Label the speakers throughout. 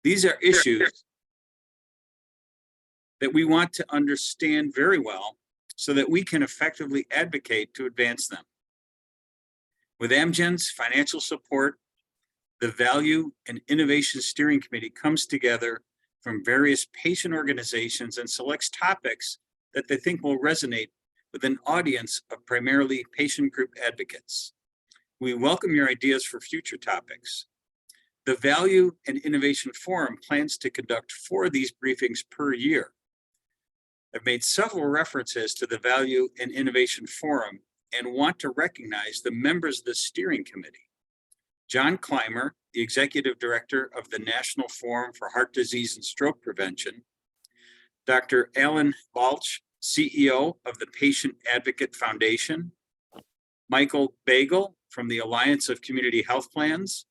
Speaker 1: These are issues that we want to understand very well so that we can effectively advocate to advance them. With Amgen's financial support, the Value and Innovation Steering Committee comes together from various patient organizations and selects topics that they think will resonate with an audience of primarily patient group advocates. We welcome your ideas for future topics. The Value and Innovation Forum plans to conduct 4 of these briefings per year. I've made several references to the Value and Innovation Forum and want to recognize the members of the steering committee. John Clymer, the Executive Director of the National Forum for Heart Disease and Stroke Prevention, Dr. Alan Balch, CEO of the Patient Advocate Foundation, Michael Bagel from the Alliance of Community Health Plans,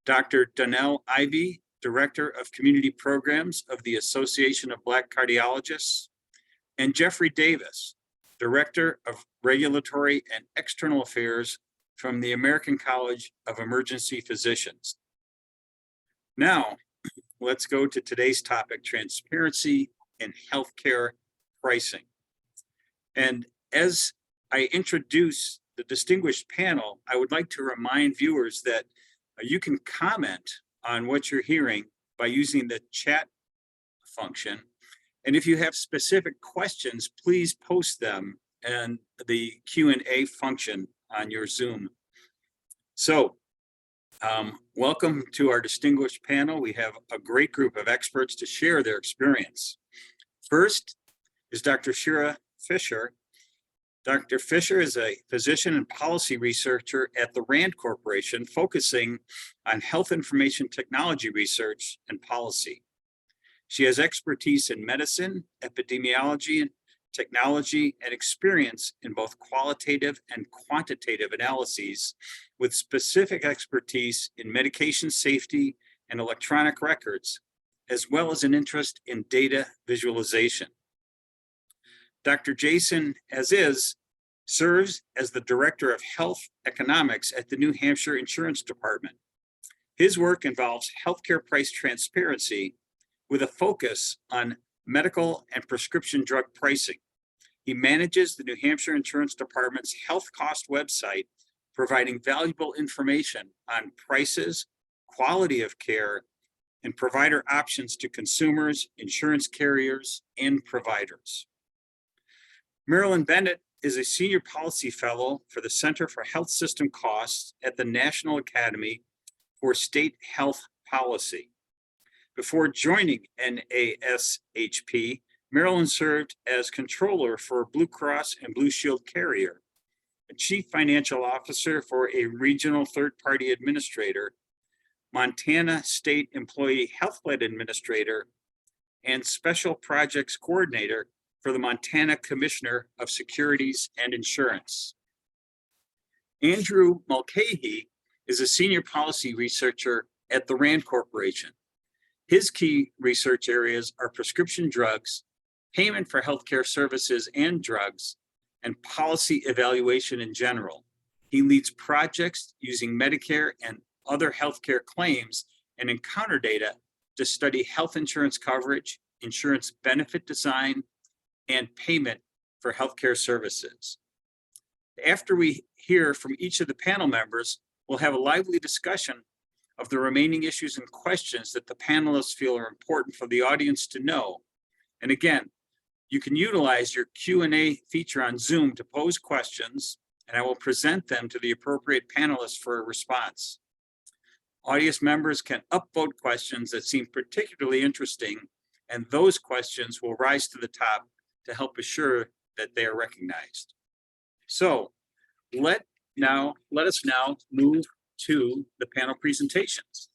Speaker 1: Dr. Donnell Ivey, Director of Community Programs of the Association of Black Cardiologists, and Jeffrey Davis, Director of Regulatory and External Affairs from the American College of Emergency Physicians. Now, let's go to today's topic, transparency in healthcare pricing. And as I introduce the distinguished panel, I would like to remind viewers that you can comment on what you're hearing by using the chat function. And if you have specific questions, please post them in the Q&A function on your Zoom. So, welcome to our distinguished panel. We have a great group of experts to share their experience. First is Dr. Shira Fisher. Dr. Fisher is a physician and policy researcher at the RAND Corporation, focusing on health information technology research and policy. She has expertise in medicine, epidemiology, and technology, and experience in both qualitative and quantitative analyses, with specific expertise in medication safety and electronic records, as well as an interest in data visualization. Dr. Jason Aziz serves as the Director of Health Economics at the New Hampshire Insurance Department. His work involves healthcare price transparency with a focus on medical and prescription drug pricing. He manages the New Hampshire Insurance Department's health cost website, providing valuable information on prices, quality of care, and provider options to consumers, insurance carriers, and providers. Marilyn Bennett is a Senior Policy Fellow for the Center for Health System Costs at the National Academy for State Health Policy. Before joining NASHP, Marilyn served as controller for Blue Cross and Blue Shield Carrier, a chief financial officer for a regional third-party administrator, Montana State Employee Health Plan Administrator, and special projects coordinator for the Montana Commissioner of Securities and Insurance. Andrew Mulcahy is a senior policy researcher at the RAND Corporation. His key research areas are prescription drugs, payment for healthcare services and drugs, and policy evaluation in general. He leads projects using Medicare and other healthcare claims and encounter data to study health insurance coverage, insurance benefit design, and payment for healthcare services. After we hear from each of the panel members, we'll have a lively discussion of the remaining issues and questions that the panelists feel are important for the audience to know. And again, you can utilize your Q&A feature on Zoom to pose questions, and I will present them to the appropriate panelists for a response. Audience members can upvote questions that seem particularly interesting, and those questions will rise to the top to help assure that they are recognized. So let us now move to the panel presentations.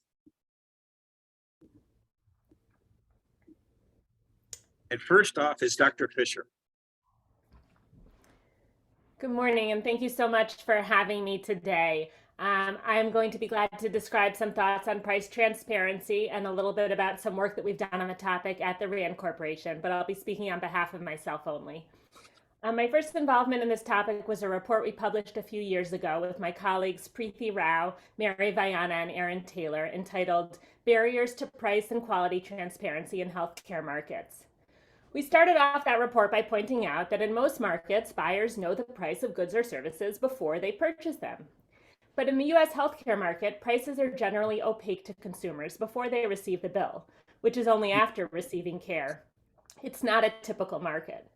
Speaker 1: And first off is Dr. Fisher.
Speaker 2: Good morning, and thank you so much for having me today. I am going to be glad to describe some thoughts on price transparency and a little bit about some work that we've done on the topic at the RAND Corporation, but I'll be speaking on behalf of myself only. My first involvement in this topic was a report we published a few years ago with my colleagues Preeti Rao, Mary Vayana, and Aaron Taylor, entitled Barriers to Price and Quality Transparency in Healthcare Markets. We started off that report by pointing out that in most markets, buyers know the price of goods or services before they purchase them. But in the US healthcare market, prices are generally opaque to consumers before they receive the bill, which is only after receiving care. It's not a typical market.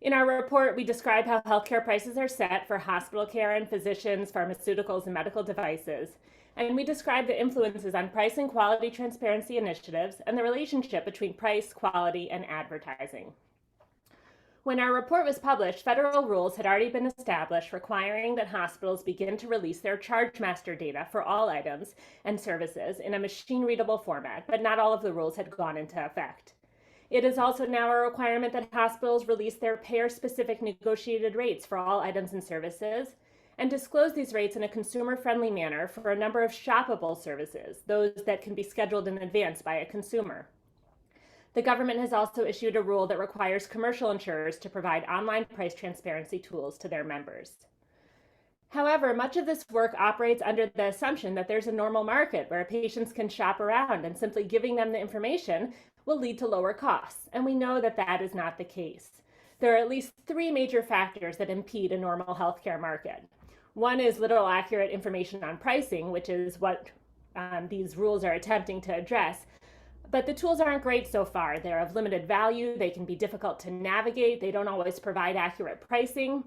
Speaker 2: In our report, we describe how healthcare prices are set for hospital care and physicians, pharmaceuticals, and medical devices. And we describe the influences on price and quality transparency initiatives and the relationship between price, quality, and advertising. When our report was published, federal rules had already been established requiring that hospitals begin to release their charge master data for all items and services in a machine-readable format, but not all of the rules had gone into effect. It is also now a requirement that hospitals release their payer-specific negotiated rates for all items and services and disclose these rates in a consumer-friendly manner for a number of shoppable services, those that can be scheduled in advance by a consumer. The government has also issued a rule that requires commercial insurers to provide online price transparency tools to their members. However, much of this work operates under the assumption that there's a normal market where patients can shop around and simply giving them the information will lead to lower costs, and we know that that is not the case. There are at least three major factors that impede a normal healthcare market. One is little accurate information on pricing, which is what these rules are attempting to address. But the tools aren't great so far. They're of limited value, they can be difficult to navigate, they don't always provide accurate pricing.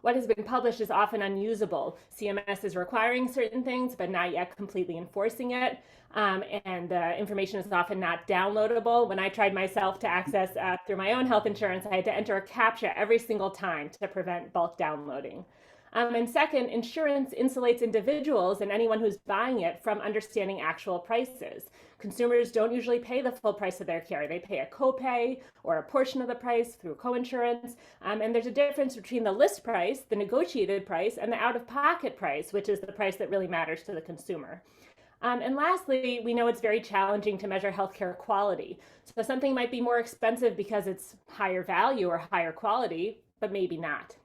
Speaker 2: What has been published is often unusable. CMS is requiring certain things, but not yet completely enforcing it. And the information is often not downloadable. When I tried myself to access through my own health insurance, I had to enter a CAPTCHA every single time to prevent bulk downloading. And second, insurance insulates individuals and anyone who's buying it from understanding actual prices. Consumers don't usually pay the full price of their care. They pay a copay or a portion of the price through coinsurance. And there's a difference between the list price, the negotiated price, and the out-of-pocket price, which is the price that really matters to the consumer. And lastly, we know it's very challenging to measure healthcare quality. So something might be more expensive because it's higher value or higher quality, but maybe not.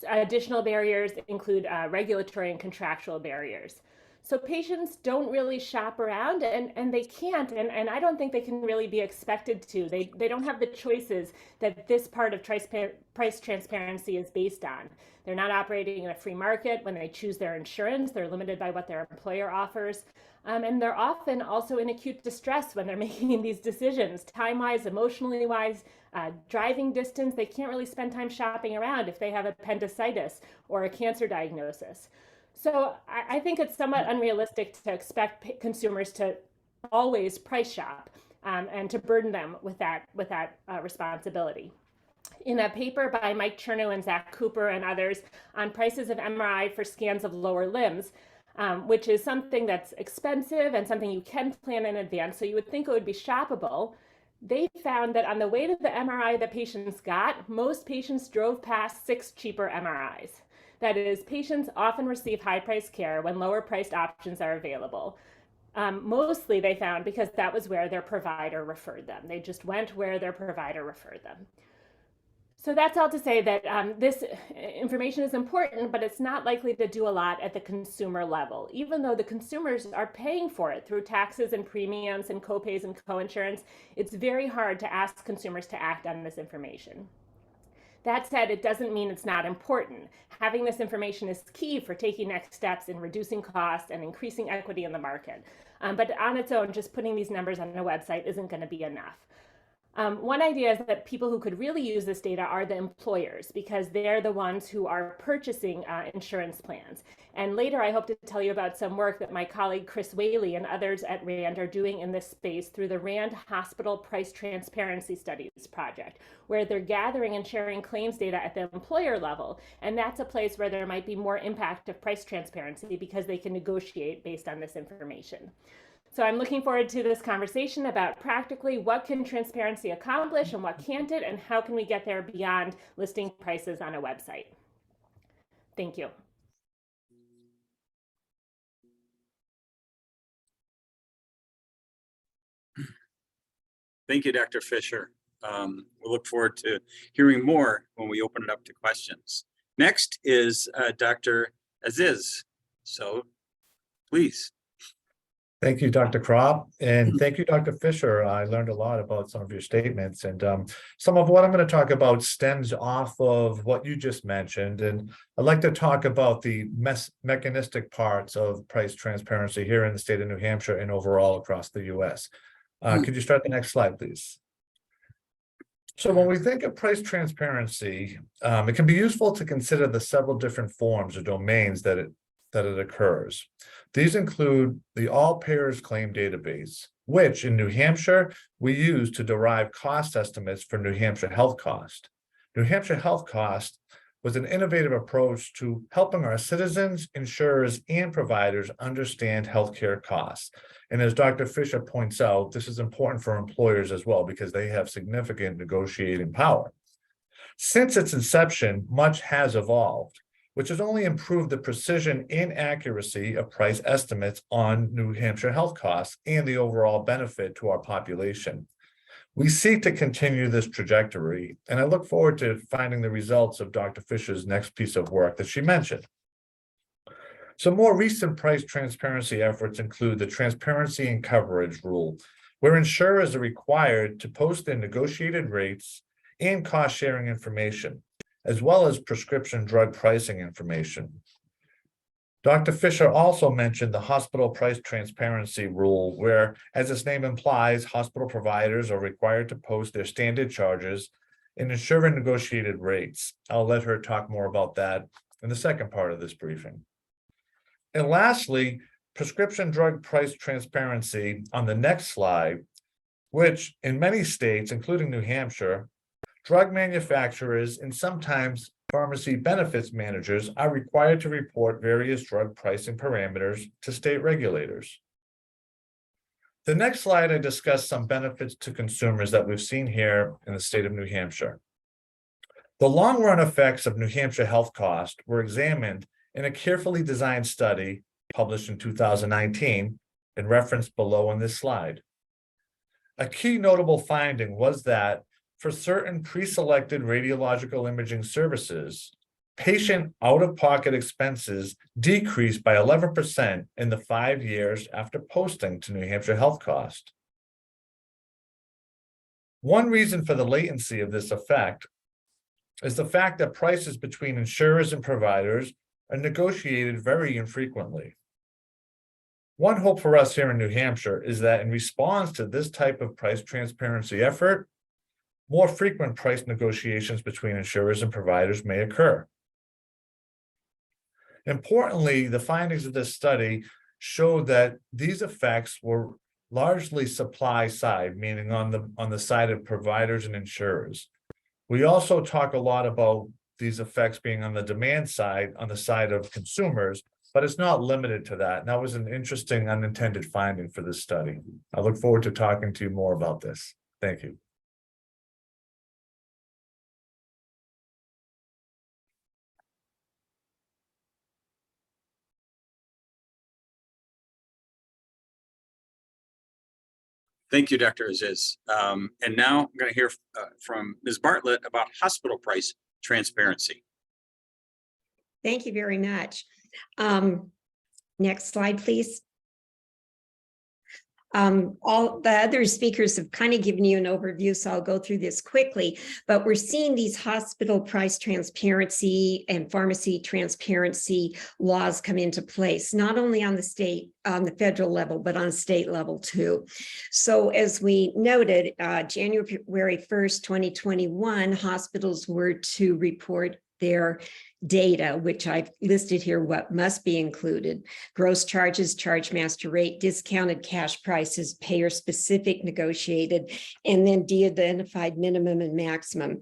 Speaker 2: Additional barriers include regulatory and contractual barriers. So patients don't really shop around, and they can't, and I don't think they can really be expected to. They don't have the choices that this part of price transparency is based on. They're not operating in a free market. When they choose their insurance, they're limited by what their employer offers. And they're often also in acute distress when they're making these decisions, time-wise, emotionally-wise, driving distance. They can't really spend time shopping around if they have appendicitis or a cancer diagnosis. So I think it's somewhat unrealistic to expect consumers to always price shop and to burden them with that responsibility. In a paper by Mike Chernow and Zach Cooper and others on prices of MRI for scans of lower limbs, which is something that's expensive and something you can plan in advance, so you would think it would be shoppable, they found that on the way to the MRI that patients got, most patients drove past 6 cheaper MRIs. That is, patients often receive high-priced care when lower-priced options are available. Mostly, they found, because that was where their provider referred them. They just went where their provider referred them. So that's all to say that this information is important, but it's not likely to do a lot at the consumer level. Even though the consumers are paying for it through taxes and premiums and copays and coinsurance, it's very hard to ask consumers to act on this information. That said, it doesn't mean it's not important. Having this information is key for taking next steps in reducing costs and increasing equity in the market. But on its own, just putting these numbers on a website isn't going to be enough. One idea is that people who could really use this data are the employers, because they're the ones who are purchasing insurance plans. And later, I hope to tell you about some work that my colleague Chris Whaley and others at RAND are doing in this space through the RAND Hospital Price Transparency Studies project, where they're gathering and sharing claims data at the employer level. And that's a place where there might be more impact of price transparency because they can negotiate based on this information. So I'm looking forward to this conversation about practically what can transparency accomplish and what can't it, and how can we get there beyond listing prices on a website. Thank you.
Speaker 1: Thank you, Dr. Fisher. we'll look forward to hearing more when we open it up to questions. Next is Dr. Aziz. So please.
Speaker 3: Thank you, Dr. Kropp, and thank you, Dr. Fisher. I learned a lot about some of your statements, and some of what I'm going to talk about stems off of what you just mentioned. And I'd like to talk about the mechanistic parts of price transparency here in the state of New Hampshire and overall across the U.S. Could you start the next slide, please? So when we think of price transparency, it can be useful to consider the several different forms or domains that it occurs. These include the All Payers Claim Database, which in New Hampshire, we use to derive cost estimates for New Hampshire health cost. New Hampshire health cost was an innovative approach to helping our citizens, insurers, and providers understand healthcare costs. And as Dr. Fisher points out, this is important for employers as well because they have significant negotiating power. Since its inception, much has evolved, which has only improved the precision and accuracy of price estimates on New Hampshire health costs and the overall benefit to our population. We seek to continue this trajectory, and I look forward to finding the results of Dr. Fisher's next piece of work that she mentioned. Some more recent price transparency efforts include the Transparency and Coverage Rule, where insurers are required to post their negotiated rates and cost-sharing information, as well as prescription drug pricing information. Dr. Fisher also mentioned the Hospital Price Transparency Rule, where, as its name implies, hospital providers are required to post their standard charges and insurer negotiated rates. I'll let her talk more about that in the second part of this briefing. And lastly, prescription drug price transparency on the next slide, which in many states, including New Hampshire, drug manufacturers and sometimes pharmacy benefits managers are required to report various drug pricing parameters to state regulators. The next slide, I discuss some benefits to consumers that we've seen here in the state of New Hampshire. The long-run effects of New Hampshire health cost were examined in a carefully designed study published in 2019 and referenced below on this slide. A key notable finding was that for certain pre-selected radiological imaging services, patient out-of-pocket expenses decreased by 11% in the 5 years after posting to New Hampshire health cost. One reason for the latency of this effect is the fact that prices between insurers and providers are negotiated very infrequently. One hope for us here in New Hampshire is that in response to this type of price transparency effort, more frequent price negotiations between insurers and providers may occur. Importantly, the findings of this study showed that these effects were largely supply side, meaning on the side of providers and insurers. We also talk a lot about these effects being on the demand side, on the side of consumers, but it's not limited to that. And that was an interesting unintended finding for this study. I look forward to talking to you more about this. Thank you.
Speaker 1: Thank you, Dr. Aziz. And now I'm going to hear from Ms. Bartlett about hospital price transparency.
Speaker 4: Thank you very much. Next slide, please. All the other speakers have kind of given you an overview, so I'll go through this quickly, but we're seeing these hospital price transparency and pharmacy transparency laws come into place, not only on the federal level, but on state level too. So as we noted, January 1st, 2021, hospitals were to report their data, which I've listed here, what must be included: gross charges, charge master rate, discounted cash prices, payer specific negotiated, and then de-identified minimum and maximum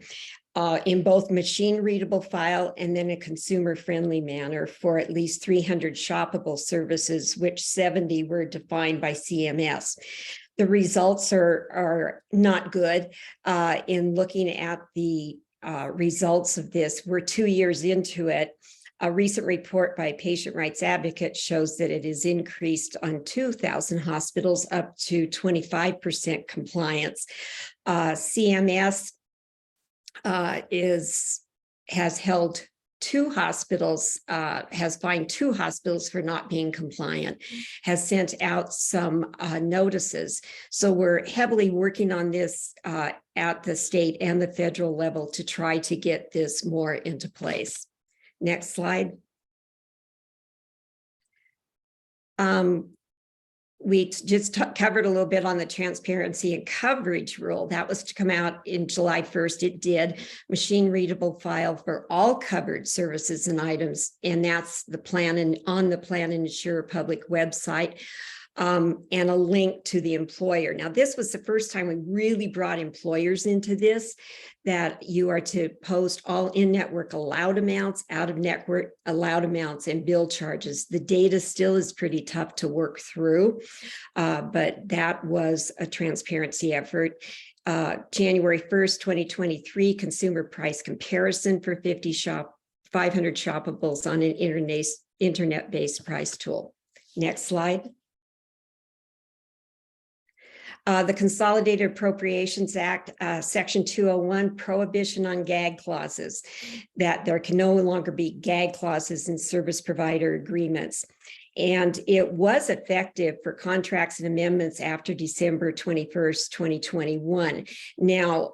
Speaker 4: in both machine readable file and then a consumer friendly manner for at least 300 shoppable services, which 70 were defined by CMS. The results are not good in looking at the results of this. We're 2 years into it. A recent report by Patient Rights Advocate shows that it is increased on 2,000 hospitals up to 25% compliance. CMS has held two hospitals, has fined two hospitals for not being compliant, has sent out some notices. So we're heavily working on this at the state and the federal level to try to get this more into place. Next slide. We just covered a little bit on the transparency and coverage rule. That was to come out in July 1st. It did. Machine readable file for all covered services and items. And that's the plan and on the Plan and Insure Public website. And a link to the employer. Now, this was the first time we really brought employers into this, that you are to post all in-network allowed amounts, out-of-network allowed amounts, and bill charges. The data still is pretty tough to work through, but that was a transparency effort. January 1st, 2023, consumer price comparison for 500 shoppables on an internet-based price tool. Next slide. The Consolidated Appropriations Act, Section 201, prohibition on gag clauses, that there can no longer be gag clauses in service provider agreements. And it was effective for contracts and amendments after December 21st, 2021. Now,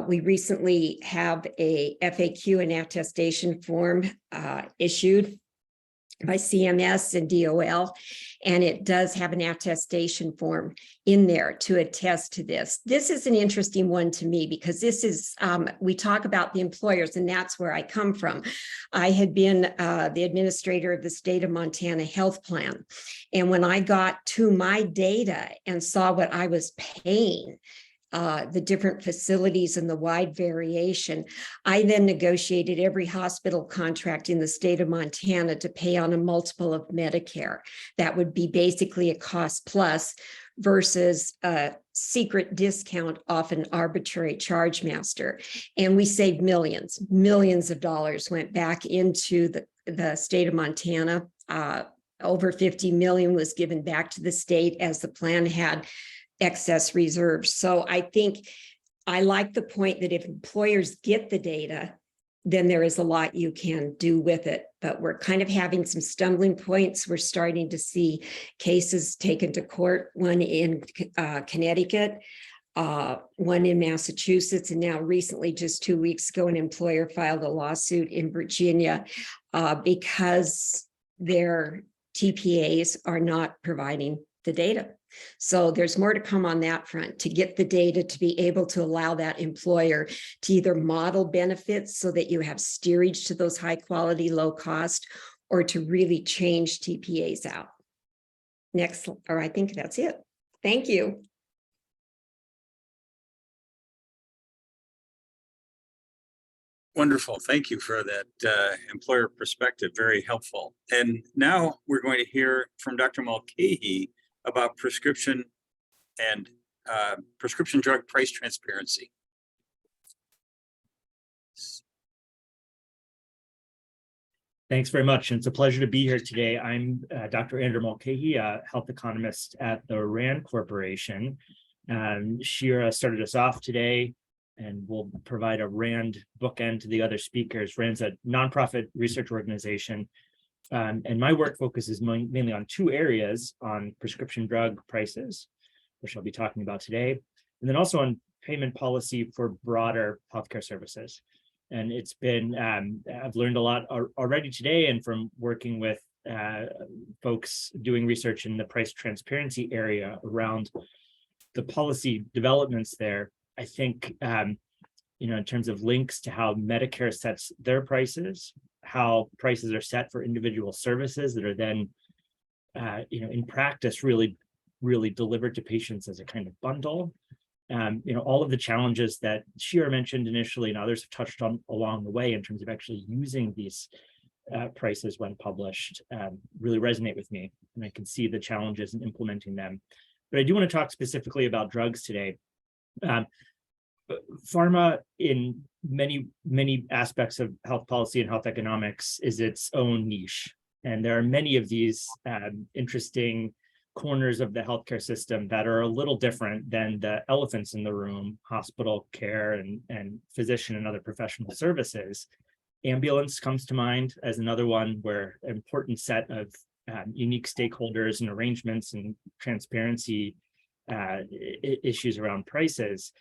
Speaker 4: we recently have a FAQ and attestation form issued by CMS and DOL, and it does have an attestation form in there to attest to this. This is an interesting one to me because this is, we talk about the employers, and that's where I come from. I had been the administrator of the state of Montana health plan. And when I got to my data and saw what I was paying, the different facilities and the wide variation, I then negotiated every hospital contract in the state of Montana to pay on a multiple of Medicare. That would be basically a cost plus versus a secret discount off an arbitrary charge master. And we saved millions of dollars went back into the state of Montana. Over 50 million was given back to the state as the plan had excess reserves. So I think I like the point that if employers get the data, then there is a lot you can do with it. But we're kind of having some stumbling points. We're starting to see cases taken to court, one in Connecticut, one in Massachusetts, and now recently, just 2 weeks ago, an employer filed a lawsuit in Virginia because their TPAs are not providing the data. So there's more to come on that front to get the data to be able to allow that employer to either model benefits so that you have steerage to those high quality, low cost, or to really change TPAs out. Next, or I think that's it. Thank you.
Speaker 1: Wonderful. Thank you for that employer perspective. Very helpful. And now we're going to hear from Dr. Mulcahy about prescription and prescription drug price transparency.
Speaker 5: Thanks very much. And it's a pleasure to be here today. I'm Dr. Andrew Mulcahy, a health economist at the RAND Corporation. Shira started us off today and will provide a RAND bookend to the other speakers. RAND's a nonprofit research organization. And my work focuses mainly on two areas, on prescription drug prices, which I'll be talking about today, and then also on payment policy for broader healthcare services. And it's been, I've learned a lot already today, and from working with folks doing research in the price transparency area around the policy developments there. I think, in terms of links to how Medicare sets their prices, how prices are set for individual services that are then, in practice, really delivered to patients as a kind of bundle. All of the challenges that Shira mentioned initially and others have touched on along the way in terms of actually using these prices when published really resonate with me, and I can see the challenges in implementing them. But I do want to talk specifically about drugs today. Pharma in many aspects of health policy and health economics is its own niche. And there are many of these interesting corners of the healthcare system that are a little different than the elephants in the room: hospital care and physician and other professional services. Ambulance comes to mind as another one where an important set of unique stakeholders and arrangements and transparency issues around prices.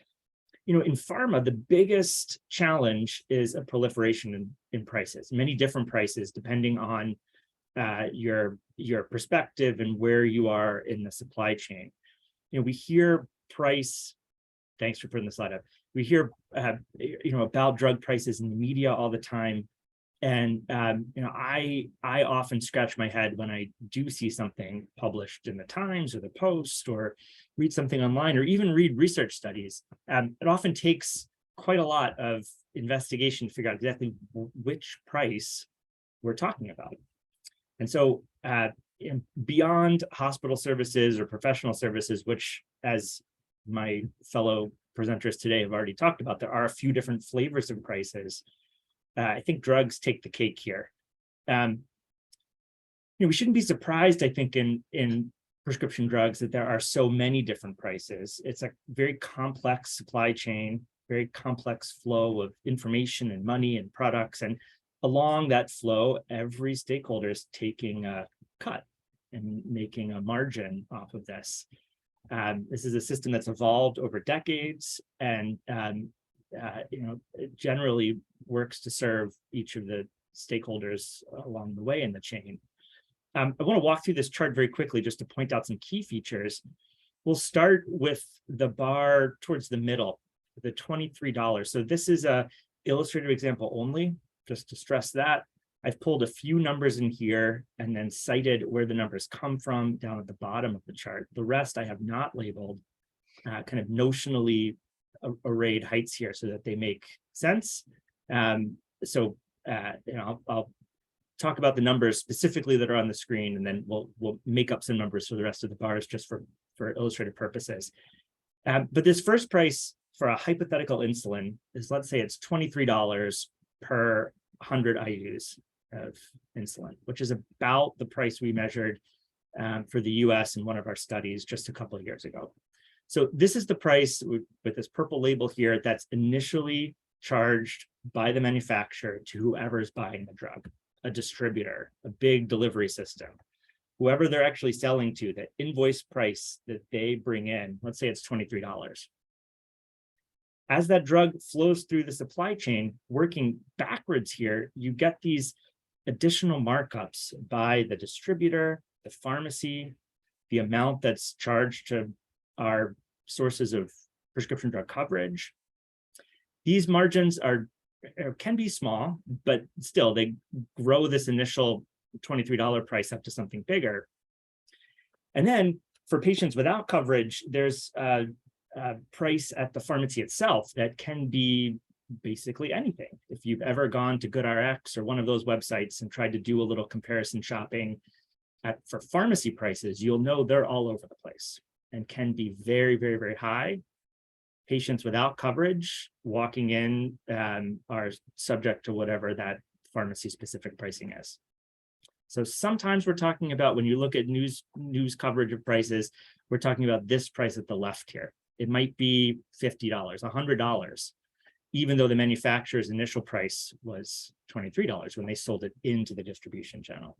Speaker 5: In pharma, the biggest challenge is a proliferation in prices, many different prices, depending on your perspective and where you are in the supply chain. We hear price, thanks for putting the slide up. We hear, about drug prices in the media all the time. And, I often scratch my head when I do see something published in the Times or the Post, or read something online, or even read research studies. It often takes quite a lot of investigation to figure out exactly which price we're talking about. And so beyond hospital services or professional services, which, as my fellow presenters today have already talked about, there are a few different flavors of prices. I think drugs take the cake here. We shouldn't be surprised, I think, in prescription drugs that there are so many different prices. It's a very complex supply chain, very complex flow of information and money and products. And along that flow, every stakeholder is taking a cut and making a margin off of this. This is a system that's evolved over decades, and it generally works to serve each of the stakeholders along the way in the chain. I want to walk through this chart very quickly just to point out some key features. We'll start with the bar towards the middle, the $23. So this is a illustrative example only, just to stress that. I've pulled a few numbers in here and then cited where the numbers come from down at the bottom of the chart. The rest I have not labeled, kind of notionally arrayed heights here so that they make sense. I'll talk about the numbers specifically that are on the screen, and then we'll make up some numbers for the rest of the bars just for illustrative purposes. But this first price for a hypothetical insulin is, let's say it's $23 per 100 IUs of insulin, which is about the price we measured for the US in one of our studies just a couple of years ago. So this is the price with this purple label here that's initially charged by the manufacturer to whoever's buying the drug, a distributor, a big delivery system, whoever they're actually selling to. The invoice price that they bring in, let's say it's $23. As that drug flows through the supply chain, working backwards here, you get these additional markups by the distributor, the pharmacy, the amount that's charged to our sources of prescription drug coverage. These margins can be small, but still they grow this initial $23 price up to something bigger. And then for patients without coverage, there's a price at the pharmacy itself that can be basically anything. If you've ever gone to GoodRx or one of those websites and tried to do a little comparison shopping for pharmacy prices, you'll know they're all over the place and can be very, very, very high. Patients without coverage walking in are subject to whatever that pharmacy specific pricing is. So sometimes we're talking about, when you look at news coverage of prices, we're talking about this price at the left here. It might be $50, $100, even though the manufacturer's initial price was $23 when they sold it into the distribution channel.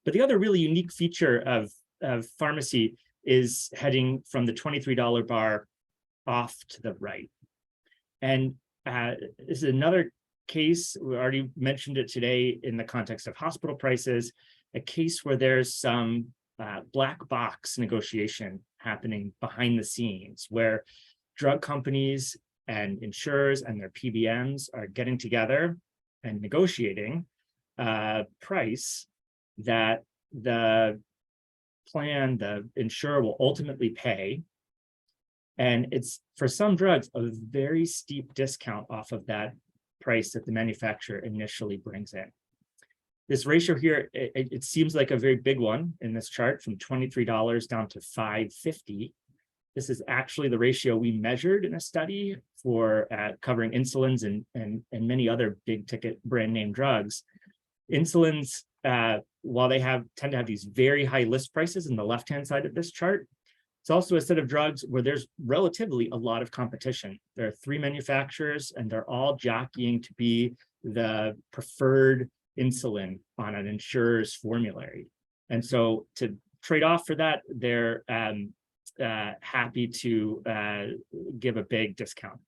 Speaker 5: But the other really unique feature of pharmacy is heading from the $23 bar off to the right. And this is another case, we already mentioned it today in the context of hospital prices, a case where there's some black box negotiation happening behind the scenes, where drug companies and insurers and their PBMs are getting together and negotiating a price that the plan, the insurer, will ultimately pay. And it's, for some drugs, a very steep discount off of that price that the manufacturer initially brings in. This ratio here, it seems like a very big one in this chart, from $23 down to $5.50. This is actually the ratio we measured in a study for covering insulins and many other big ticket brand name drugs. Insulins, while they tend to have these very high list prices in the left-hand side of this chart, it's also a set of drugs where there's relatively a lot of competition. There are 3 manufacturers and they're all jockeying to be the preferred insulin on an insurer's formulary. And so to trade off for that, they're happy to give a big discount.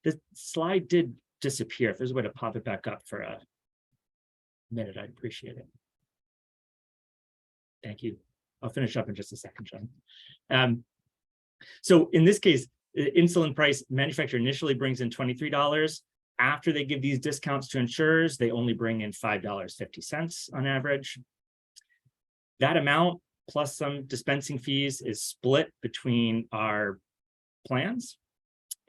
Speaker 5: The slide did disappear. If there's a way to pop it back up for a minute, I'd appreciate it. Thank you. I'll finish up in just a second, John. So in this case, the insulin price manufacturer initially brings in $23. After they give these discounts to insurers, they only bring in $5.50 on average. That amount plus some dispensing fees is split between our plans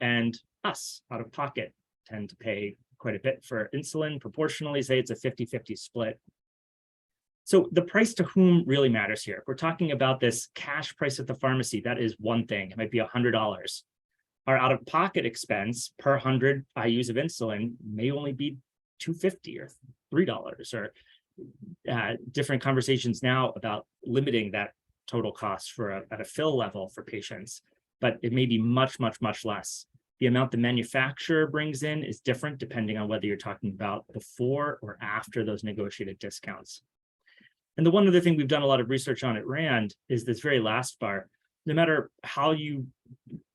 Speaker 5: and us out of pocket. Tend to pay quite a bit for insulin, proportionally say it's a 50-50 split. So the price to whom really matters here. If we're talking about this cash price at the pharmacy, that is one thing. It might be $100. Our out-of-pocket expense per 100 IUs of insulin may only be $2.50 or $3, or different conversations now about limiting that total cost for at a fill level for patients, but it may be much, much, much less. The amount the manufacturer brings in is different depending on whether you're talking about before or after those negotiated discounts. And the one other thing we've done a lot of research on at RAND is this very last bar. No matter how you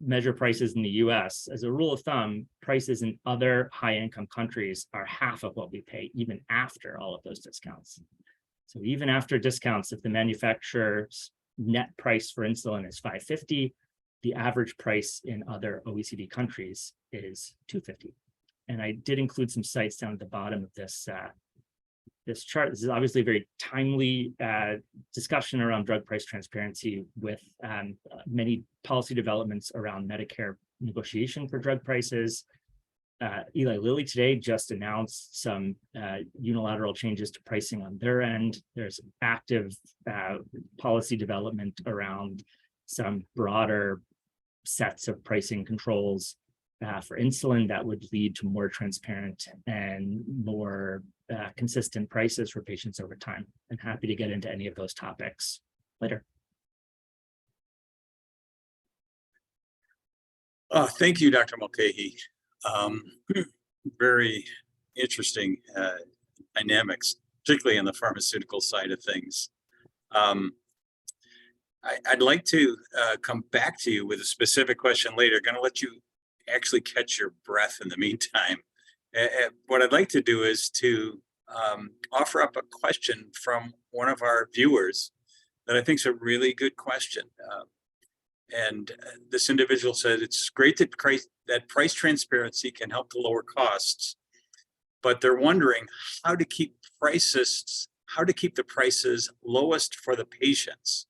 Speaker 5: measure prices in the US, as a rule of thumb, prices in other high-income countries are half of what we pay, even after all of those discounts. So even after discounts, if the manufacturer's net price for insulin is $5.50, the average price in other OECD countries is $2.50. And I did include some sites down at the bottom of this this chart. This is obviously a very timely discussion around drug price transparency with many policy developments around Medicare negotiation for drug prices. Eli Lilly today just announced some unilateral changes to pricing on their end. There's active policy development around some broader sets of pricing controls for insulin that would lead to more transparent and more consistent prices for patients over time. I'm happy to get into any of those topics later.
Speaker 1: Thank you, Dr. Mulcahy. Very interesting dynamics, particularly in the pharmaceutical side of things. I'd like to come back to you with a specific question later. Going to let you actually catch your breath in the meantime. What I'd like to do is to offer up a question from one of our viewers that I think is a really good question. And this individual said, it's great that price transparency can help to lower costs, but they're wondering how to keep the prices lowest for the patients.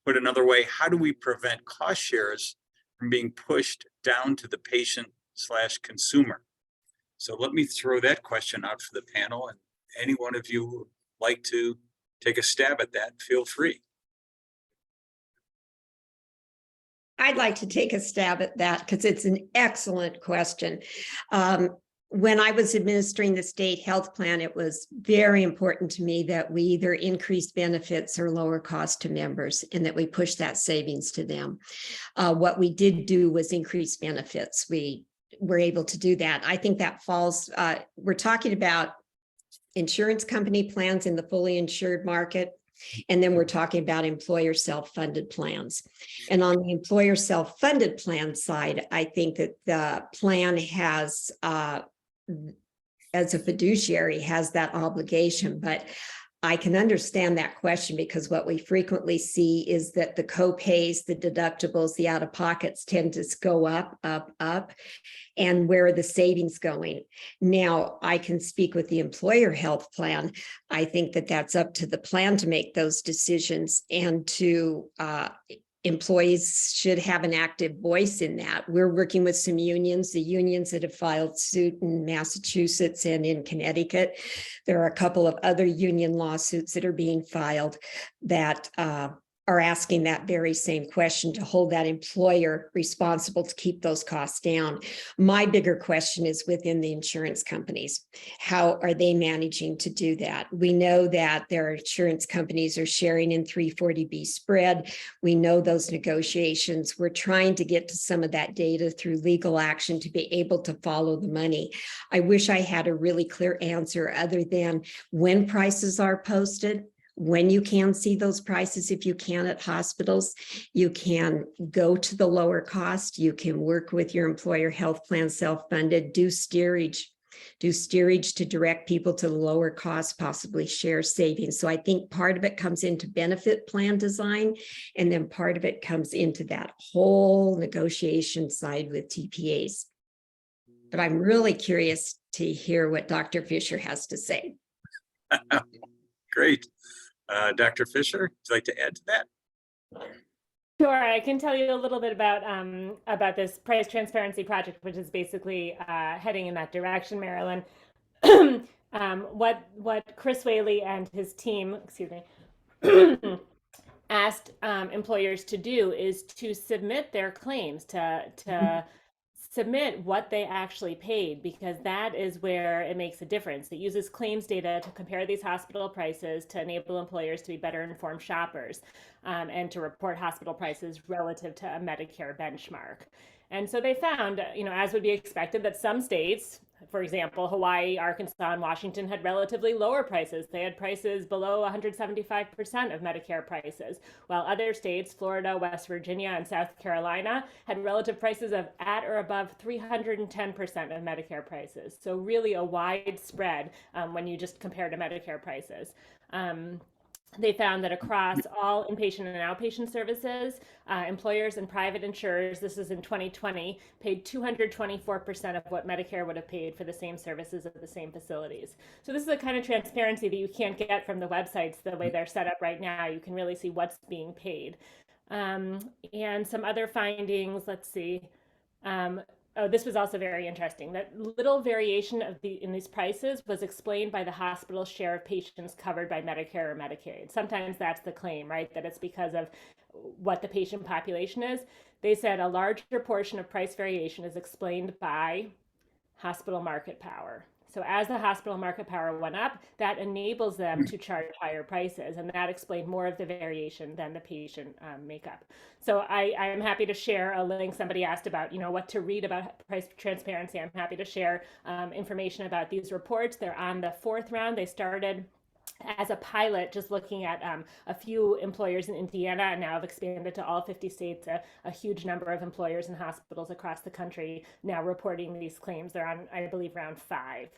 Speaker 1: Put another way, how do we prevent cost shares from being pushed down to the patient/consumer? So let me throw that question out for the panel, and any one of you who would like to take a stab at that, feel free.
Speaker 4: I'd like to take a stab at that because it's an excellent question. When I was administering the state health plan, it was very important to me that we either increase benefits or lower cost to members and that we push that savings to them. What we did do was increase benefits. We were able to do that. I think that falls, we're talking about insurance company plans in the fully insured market. And then we're talking about employer self-funded plans. And on the employer self-funded plan side, I think that the plan has, as a fiduciary, has that obligation. But I can understand that question because what we frequently see is that the co-pays, the deductibles, the out-of-pockets tend to go up, up, up. And where are the savings going? Now, I can speak with the employer health plan. I think that that's up to the plan to make those decisions, and to employees should have an active voice in that. We're working with some unions, the unions that have filed suit in Massachusetts and in Connecticut. There are a couple of other union lawsuits that are being filed that are are asking that very same question to hold that employer responsible to keep those costs down. My bigger question is within the insurance companies. How are they managing to do that? We know that their insurance companies are sharing in 340B spread. We know those negotiations. We're trying to get to some of that data through legal action to be able to follow the money. I wish I had a really clear answer other than when prices are posted, when you can see those prices. If you can at hospitals, you can go to the lower cost. You can work with your employer health plan, self-funded, do steerage to direct people to the lower cost, possibly share savings. So I think part of it comes into benefit plan design, and then part of it comes into that whole negotiation side with TPAs. But I'm really curious to hear what Dr. Fisher has to say.
Speaker 1: Great. Dr. Fisher, would you like to add to that?
Speaker 2: Sure, I can tell you a little bit about this price transparency project, which is basically heading in that direction, Marilyn. What Chris Whaley and his team, excuse me, asked employers to do is to submit their claims, to submit what they actually paid, because that is where it makes a difference. It uses claims data to compare these hospital prices to enable employers to be better informed shoppers, and to report hospital prices relative to a Medicare benchmark. And so they found, as would be expected, that some states, for example, Hawaii, Arkansas, and Washington, had relatively lower prices. They had prices below 175% of Medicare prices, while other states, Florida, West Virginia, and South Carolina, had relative prices of at or above 310% of Medicare prices. So really a wide spread when you just compare to Medicare prices. They found that across all inpatient and outpatient services, employers and private insurers, this is in 2020, paid 224% of what Medicare would have paid for the same services at the same facilities. So this is the kind of transparency that you can't get from the websites the way they're set up right now. You can really see what's being paid. And some other findings, let's see. Oh, this was also very interesting. That little variation in these prices was explained by the hospital's share of patients covered by Medicare or Medicaid. Sometimes that's the claim, right? That it's because of what the patient population is. They said a larger portion of price variation is explained by hospital market power. So as the hospital market power went up, that enables them to charge higher prices, and that explained more of the variation than the patient makeup. So I am happy to share a link. Somebody asked about, what to read about price transparency. I'm happy to share information about these reports. They're on the 4th round. They started as a pilot, just looking at a few employers in Indiana, and now have expanded to all 50 states, a huge number of employers and hospitals across the country now reporting these claims. They're on, I believe, round 5.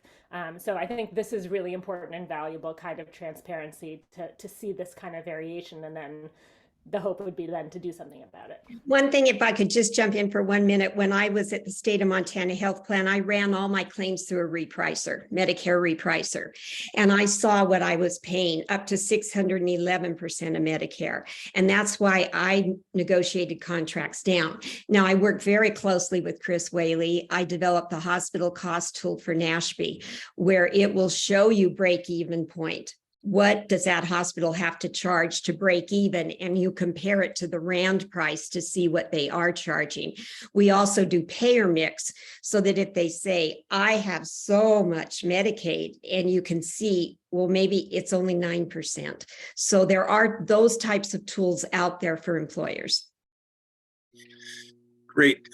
Speaker 2: So I think this is really important and valuable kind of transparency to see this kind of variation, and then the hope would be then to do something about it.
Speaker 4: One thing, if I could just jump in for 1 minute, when I was at the state of Montana health plan, I ran all my claims through a repricer, Medicare repricer, and I saw what I was paying, up to 611% of Medicare. And that's why I negotiated contracts down. Now, I work very closely with Chris Whaley. I developed the hospital cost tool for NASHB, where it will show you break-even point. What does that hospital have to charge to break even? And you compare it to the RAND price to see what they are charging. We also do payer mix, so that if they say, I have so much Medicaid, and you can see, well, maybe it's only 9%. So there are those types of tools out there for employers.
Speaker 1: Great.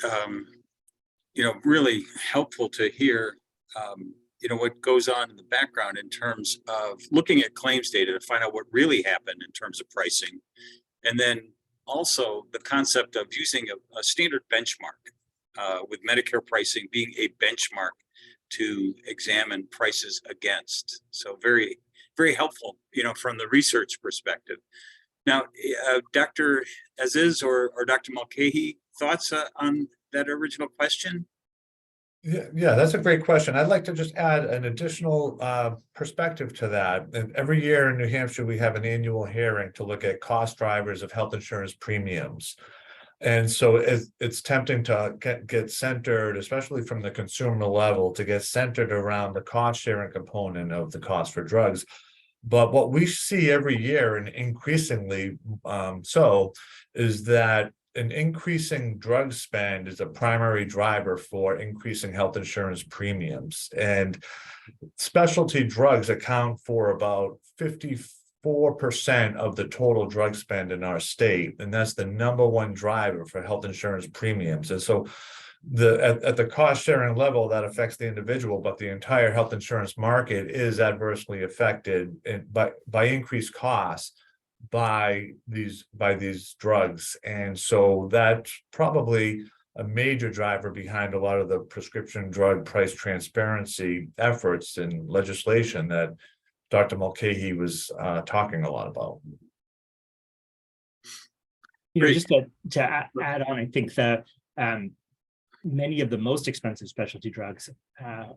Speaker 1: Really helpful to hear what goes on in the background in terms of looking at claims data to find out what really happened in terms of pricing. And then also the concept of using a standard benchmark, with Medicare pricing being a benchmark to examine prices against. So very, very helpful, from the research perspective. Now, Dr. Aziz or Dr. Mulcahy, thoughts on that original question?
Speaker 3: Yeah, that's a great question. I'd like to just add an additional perspective to that. And every year in New Hampshire, we have an annual hearing to look at cost drivers of health insurance premiums. And so it's tempting to get centered, especially from the consumer level, to get centered around the cost sharing component of the cost for drugs. But what we see every year, and increasingly so, is that an increasing drug spend is a primary driver for increasing health insurance premiums. And specialty drugs account for about 54% of the total drug spend in our state. And that's the #1 driver for health insurance premiums. And so at the cost sharing level, that affects the individual, but the entire health insurance market is adversely affected by increased costs by these drugs. And so that's probably a major driver behind a lot of the prescription drug price transparency efforts and legislation that Dr. Mulcahy was talking a lot about.
Speaker 5: You know, just to add on, I think that many of the most expensive specialty drugs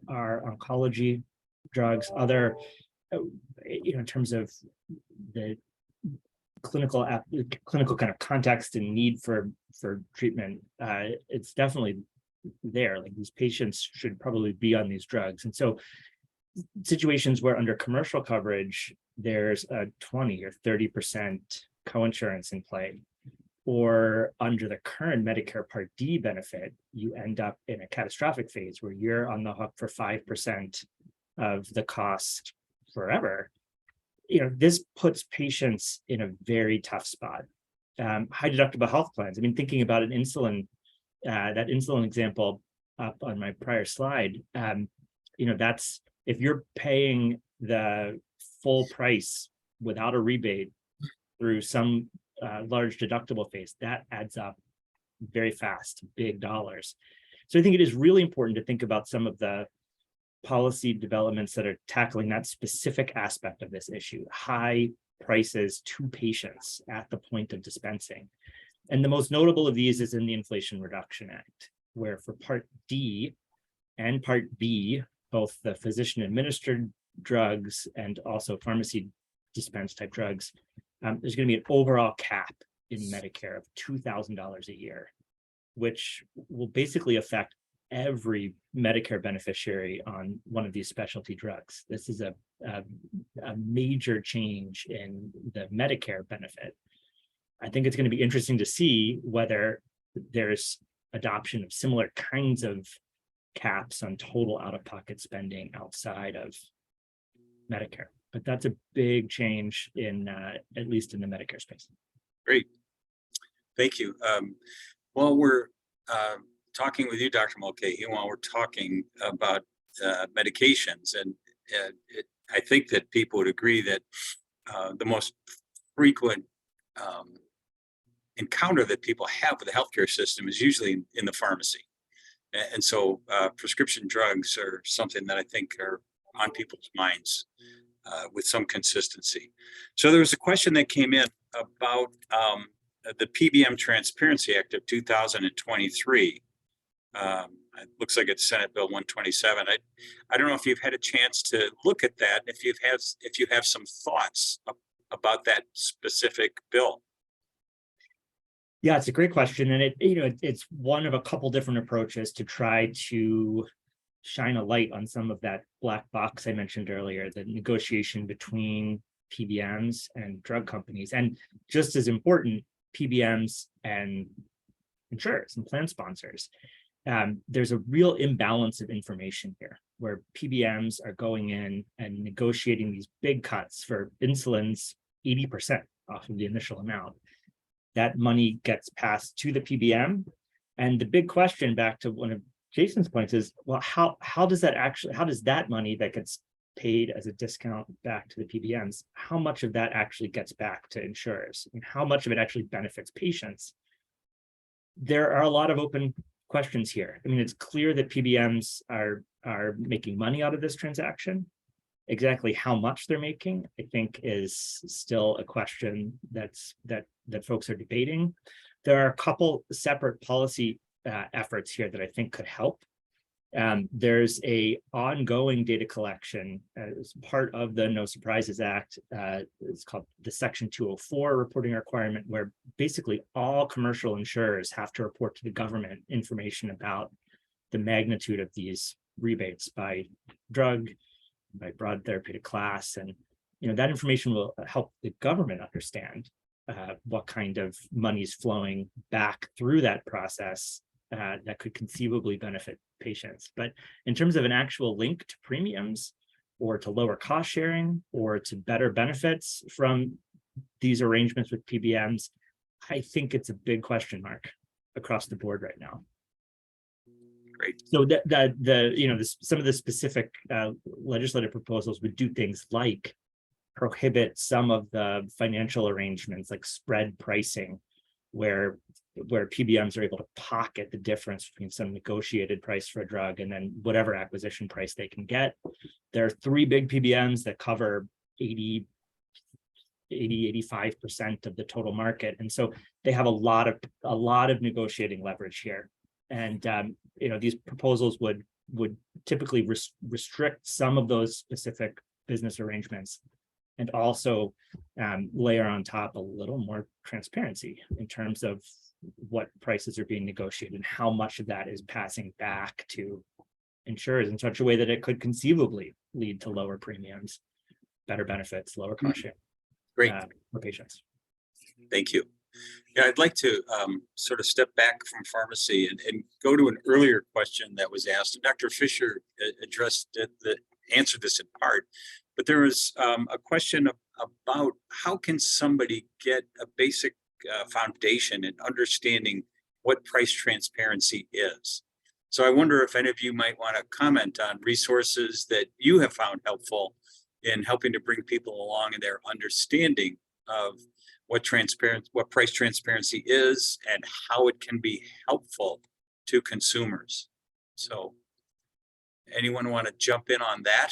Speaker 5: are oncology drugs, other, in terms of the clinical kind of context and need for treatment. It's definitely there. Like, these patients should probably be on these drugs. And so situations where under commercial coverage, there's a 20 or 30% coinsurance in play, or under the current Medicare Part D benefit, you end up in a catastrophic phase where you're on the hook for 5% of the cost forever. This puts patients in a very tough spot. High deductible health plans. I mean, thinking about an insulin, that insulin example up on my prior slide, that's, if you're paying the full price without a rebate through some large deductible phase, that adds up very fast, big dollars. So I think it is really important to think about some of the policy developments that are tackling that specific aspect of this issue, high prices to patients at the point of dispensing. And the most notable of these is in the Inflation Reduction Act, where for Part D and Part B, both the physician administered drugs and also pharmacy dispense type drugs, there's going to be an overall cap in Medicare of $2,000 a year, which will basically affect every Medicare beneficiary on one of these specialty drugs. This is a major change in the Medicare benefit. I think it's going to be interesting to see whether there's adoption of similar kinds of caps on total out-of-pocket spending outside of Medicare. But that's a big change in, at least in the Medicare space.
Speaker 1: Great. Thank you. While we're talking with you, Dr. Mulcahy, while we're talking about medications, and I think that people would agree that the most frequent encounter that people have with the healthcare system is usually in the pharmacy. And so prescription drugs are something that I think are on people's minds with some consistency. So there was a question that came in about the PBM Transparency Act of 2023. It looks like it's Senate Bill 127. I don't know if you've had a chance to look at that, if you have some thoughts about that specific bill.
Speaker 5: Yeah, it's a great question, and it's one of a couple different approaches to try to shine a light on some of that black box I mentioned earlier, the negotiation between PBMs and drug companies, and just as important, PBMs and insurers and plan sponsors. There's a real imbalance of information here, where PBMs are going in and negotiating these big cuts for insulin's 80% off of the initial amount. That money gets passed to the PBM. And the big question, back to one of Jason's points, is, well, how does that money that gets paid as a discount back to the PBMs, how much of that actually gets back to insurers, and how much of it actually benefits patients? There are a lot of open questions here. I mean, it's clear that PBMs are making money out of this transaction. Exactly how much they're making, I think, is still a question that folks are debating. There are a couple separate policy efforts here that I think could help. There's a ongoing data collection as part of the No Surprises Act. It's called the Section 204 reporting requirement, where basically all commercial insurers have to report to the government information about the magnitude of these rebates by drug, by broad therapeutic class, and that information will help the government understand what kind of money is flowing back through that process that could conceivably benefit patients. But in terms of an actual link to premiums or to lower cost sharing or to better benefits from these arrangements with PBMs, I think it's a big question mark across the board right now.
Speaker 1: Great.
Speaker 5: So some of the specific legislative proposals would do things like prohibit some of the financial arrangements like spread pricing, where PBMs are able to pocket the difference between some negotiated price for a drug and then whatever acquisition price they can get. There are 3 big PBMs that cover 85% of the total market, and so they have a lot of negotiating leverage here. And these proposals would typically restrict some of those specific business arrangements, and also layer on top a little more transparency in terms of what prices are being negotiated and how much of that is passing back to insurers in such a way that it could conceivably lead to lower premiums, better benefits, lower cost sharing.
Speaker 1: Great.
Speaker 5: For patients.
Speaker 1: Thank you. Yeah, I'd like to sort of step back from pharmacy and go to an earlier question that was asked. Dr. Fisher answered this in part, but there was a question about how can somebody get a basic foundation in understanding what price transparency is. So I wonder if any of you might want to comment on resources that you have found helpful in helping to bring people along in their understanding of what price transparency is and how it can be helpful to consumers. So anyone want to jump in on that?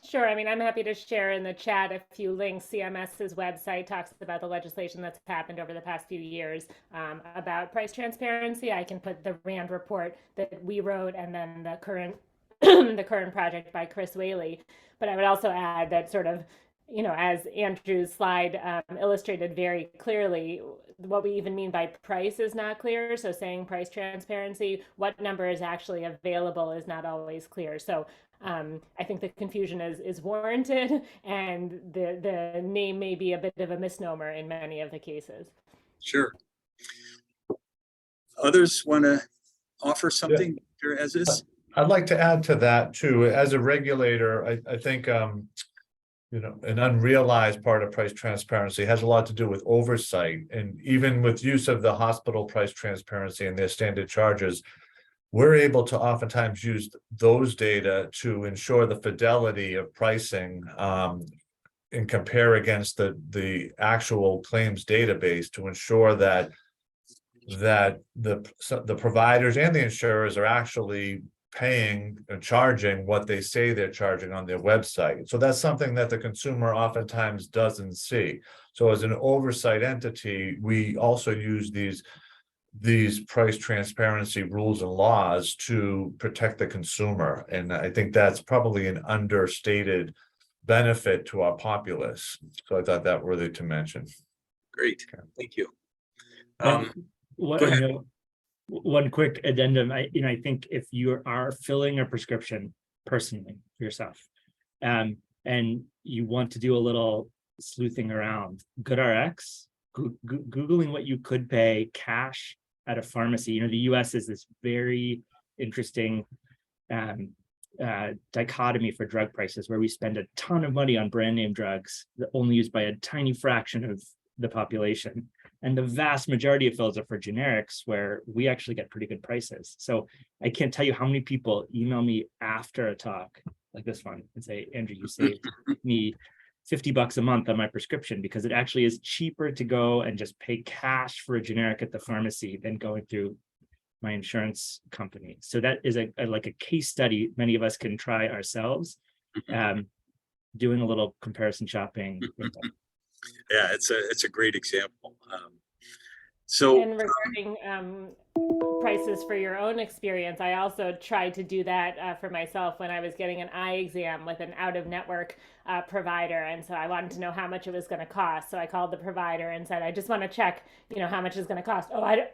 Speaker 2: Sure. I mean, I'm happy to share in the chat a few links. CMS's website talks about the legislation that's happened over the past few years about price transparency. I can put the RAND report that we wrote and then the current the current project by Chris Whaley. But I would also add that sort of, as Andrew's slide illustrated very clearly, what we even mean by price is not clear. So saying price transparency, what number is actually available is not always clear. So I think the confusion is warranted, and the name may be a bit of a misnomer in many of the cases.
Speaker 1: Sure. Others want to offer something as is?
Speaker 3: I'd like to add to that too. As a regulator, I think an unrealized part of price transparency has a lot to do with oversight, and even with use of the hospital price transparency and their standard charges, we're able to oftentimes use those data to ensure the fidelity of pricing and compare against the actual claims database to ensure that the providers and the insurers are actually paying and charging what they say they're charging on their website. So that's something that the consumer oftentimes doesn't see. So as an oversight entity, we also use these price transparency rules and laws to protect the consumer. And I think that's probably an understated benefit to our populace. So I thought that worthy to mention.
Speaker 1: Great, thank you.
Speaker 5: Go
Speaker 1: ahead.
Speaker 5: One quick addendum. I think if you are filling a prescription personally for yourself, and you want to do a little sleuthing around, GoodRx, Googling what you could pay cash at a pharmacy. The US is this very interesting dichotomy for drug prices, where we spend a ton of money on brand name drugs that only used by a tiny fraction of the population. And the vast majority of fills are for generics, where we actually get pretty good prices. So I can't tell you how many people email me after a talk like this one and say, Andrew, you saved me $50 a month on my prescription, because it actually is cheaper to go and just pay cash for a generic at the pharmacy than going through my insurance company. So that is like a case study many of us can try ourselves, doing a little comparison shopping.
Speaker 1: Yeah, it's a great example. So
Speaker 2: and regarding prices for your own experience, I also tried to do that for myself when I was getting an eye exam with an out-of-network provider, and so I wanted to know how much it was going to cost. So I called the provider and said, I just want to check, how much it's going to cost. Oh, I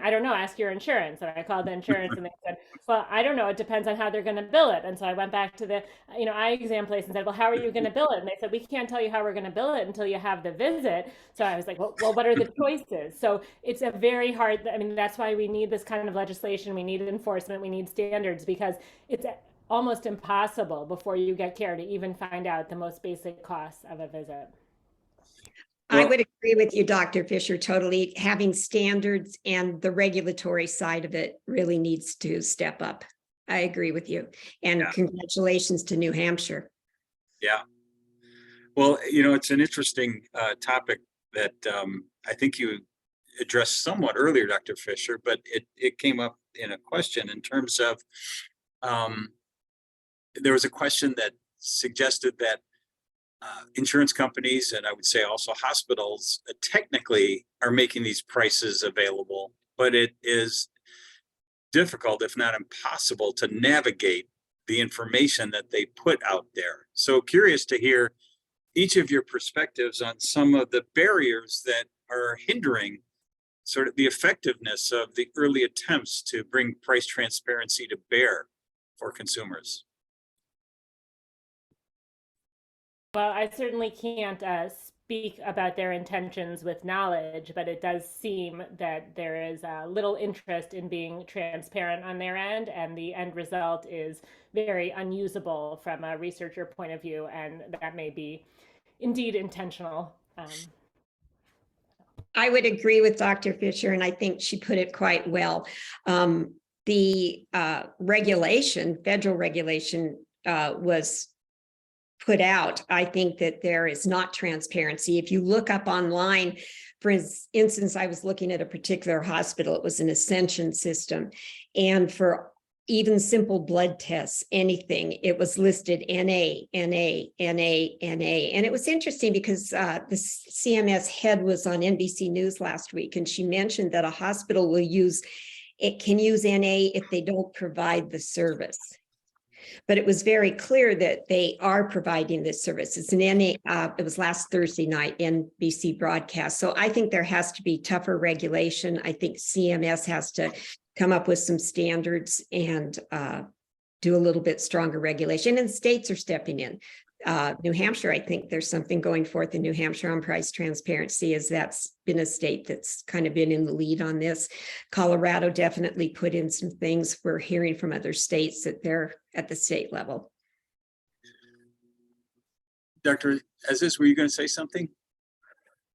Speaker 2: don't know. Ask your insurance. And I called the insurance, and they said, well, I don't know. It depends on how they're going to bill it. And so I went back to the eye exam place and said, well, how are you going to bill it? And they said, we can't tell you how we're going to bill it until you have the visit. So I was like, well, what are the choices? So it's a very hard. I mean, that's why we need this kind of legislation. We need enforcement. We need standards, because it's almost impossible before you get care to even find out the most basic costs of a visit.
Speaker 4: I would agree with you, Dr. Fisher, totally. Having standards and the regulatory side of it really needs to step up. I agree with you. And congratulations to New Hampshire.
Speaker 1: Yeah. Well, it's an interesting topic that I think you addressed somewhat earlier, Dr. Fisher, but it came up in a question in terms of there was a question that suggested that insurance companies, and I would say also hospitals, technically are making these prices available, but it is difficult, if not impossible, to navigate the information that they put out there. So curious to hear each of your perspectives on some of the barriers that are hindering sort of the effectiveness of the early attempts to bring price transparency to bear for consumers.
Speaker 2: Well, I certainly can't speak about their intentions with knowledge, but it does seem that there is little interest in being transparent on their end, and the end result is very unusable from a researcher point of view, and that may be indeed intentional.
Speaker 4: I would agree with Dr. Fisher, and I think she put it quite well. The regulation, federal regulation, was put out. I think that there is not transparency. If you look up online, for instance, I was looking at a particular hospital. It was an Ascension system, and for even simple blood tests, anything, it was listed NA, NA, NA, NA. And it was interesting because the CMS head was on NBC News last week, and she mentioned that a hospital can use NA if they don't provide the service. But it was very clear that they are providing this service. It's an NA, it was last Thursday night, NBC broadcast. So I think there has to be tougher regulation. I think CMS has to come up with some standards and do a little bit stronger regulation, and states are stepping in. New Hampshire, I think there's something going forth in New Hampshire on price transparency, as that's been a state that's kind of been in the lead on this. Colorado definitely put in some things. We're hearing from other states that they're at the state level.
Speaker 1: Dr. Aziz, were you going to say something?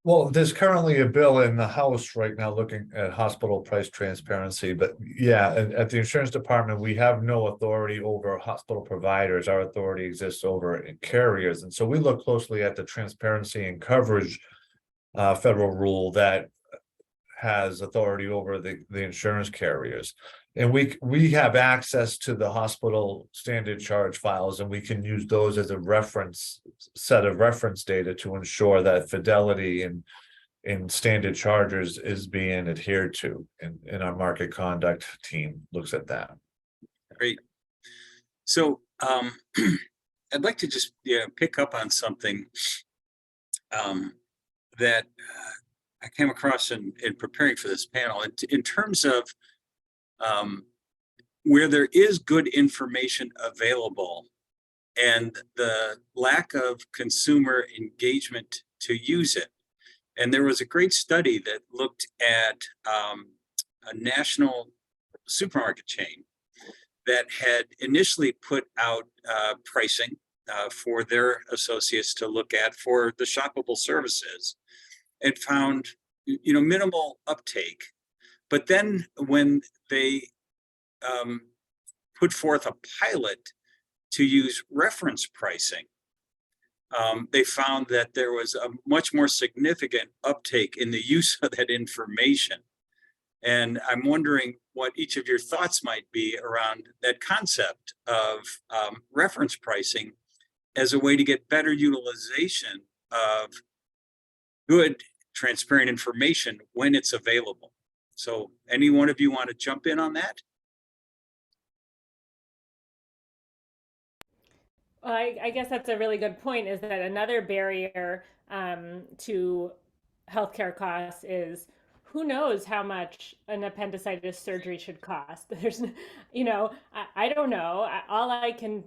Speaker 3: Well, there's currently a bill in the House right now looking at hospital price transparency, but yeah, at the insurance department, we have no authority over hospital providers. Our authority exists over carriers. And so we look closely at the transparency and coverage federal rule that has authority over the insurance carriers. And we have access to the hospital standard charge files, and we can use those as a set of reference data to ensure that fidelity in standard charges is being adhered to. And our market conduct team looks at that.
Speaker 1: Great. So I'd like to just pick up on something that I came across in preparing for this panel in terms of where there is good information available and the lack of consumer engagement to use it. And there was a great study that looked at a national supermarket chain that had initially put out pricing for their associates to look at for the shoppable services, and found minimal uptake. But then when they put forth a pilot to use reference pricing, they found that there was a much more significant uptake in the use of that information. And I'm wondering what each of your thoughts might be around that concept of reference pricing as a way to get better utilization of good, transparent information when it's available. So any one of you want to jump in on that?
Speaker 2: Well, I guess that's a really good point, is that another barrier to healthcare costs is who knows how much an appendicitis surgery should cost. There's, I don't know. All I can,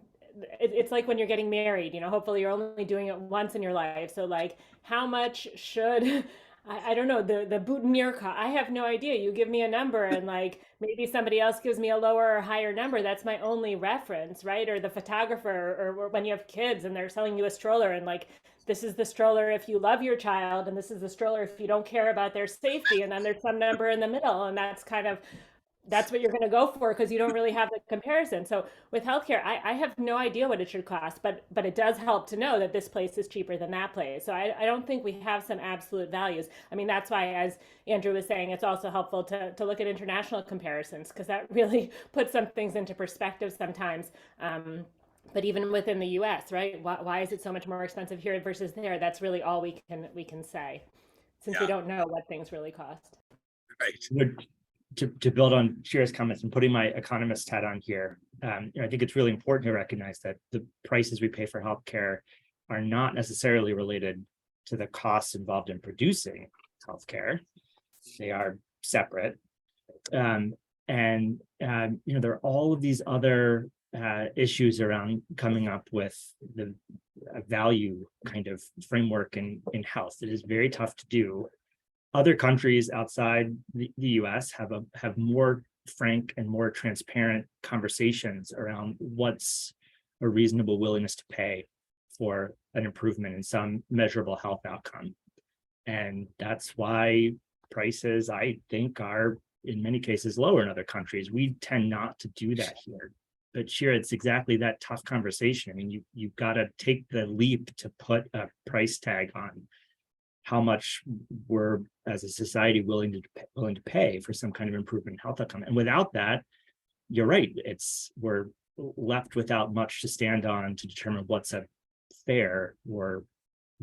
Speaker 2: it's like when you're getting married, hopefully you're only doing it once in your life. So like, how much should, I don't know, the boutonniere cost? I have no idea. You give me a number and like, maybe somebody else gives me a lower or higher number. That's my only reference, right? Or the photographer, or when you have kids and they're selling you a stroller and like, this is the stroller if you love your child, and this is the stroller if you don't care about their safety. And then there's some number in the middle, and that's what you're going to go for because you don't really have the comparison. So with healthcare, I have no idea what it should cost, but it does help to know that this place is cheaper than that place. So I don't think we have some absolute values. I mean, that's why, as Andrew was saying, it's also helpful to look at international comparisons, because that really puts some things into perspective sometimes. But even within the U.S., right? Why is it so much more expensive here versus there? That's really all we can say, since we don't know what things really cost.
Speaker 1: Right.
Speaker 5: To build on Shira's comments and putting my economist hat on here, I think it's really important to recognize that the prices we pay for healthcare are not necessarily related to the costs involved in producing healthcare. They are separate, and there are all of these other issues around coming up with the value kind of framework in health. It is very tough to do. Other countries outside the US have more frank and more transparent conversations around what's a reasonable willingness to pay for an improvement in some measurable health outcome. And that's why prices, I think, are in many cases lower in other countries. We tend not to do that here. But Shira, it's exactly that tough conversation. I mean, you've got to take the leap to put a price tag on how much we're, as a society, willing to pay for some kind of improvement in health outcome. And without that, you're right, we're left without much to stand on to determine what's a fair or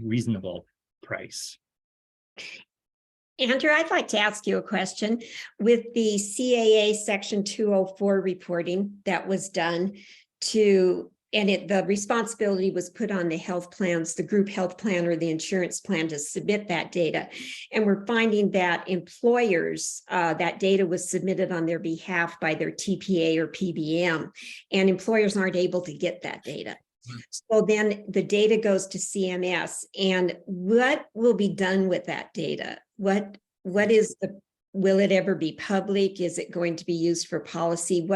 Speaker 5: reasonable price.
Speaker 4: Andrew, I'd like to ask you a question. With the CAA Section 204 reporting that was done the responsibility was put on the health plans, the group health plan or the insurance plan, to submit that data. And we're finding that employers, that data was submitted on their behalf by their TPA or PBM, and employers aren't able to get that data. So then the data goes to CMS, and what will be done with that data? Will it ever be public? Is it going to be used for policy?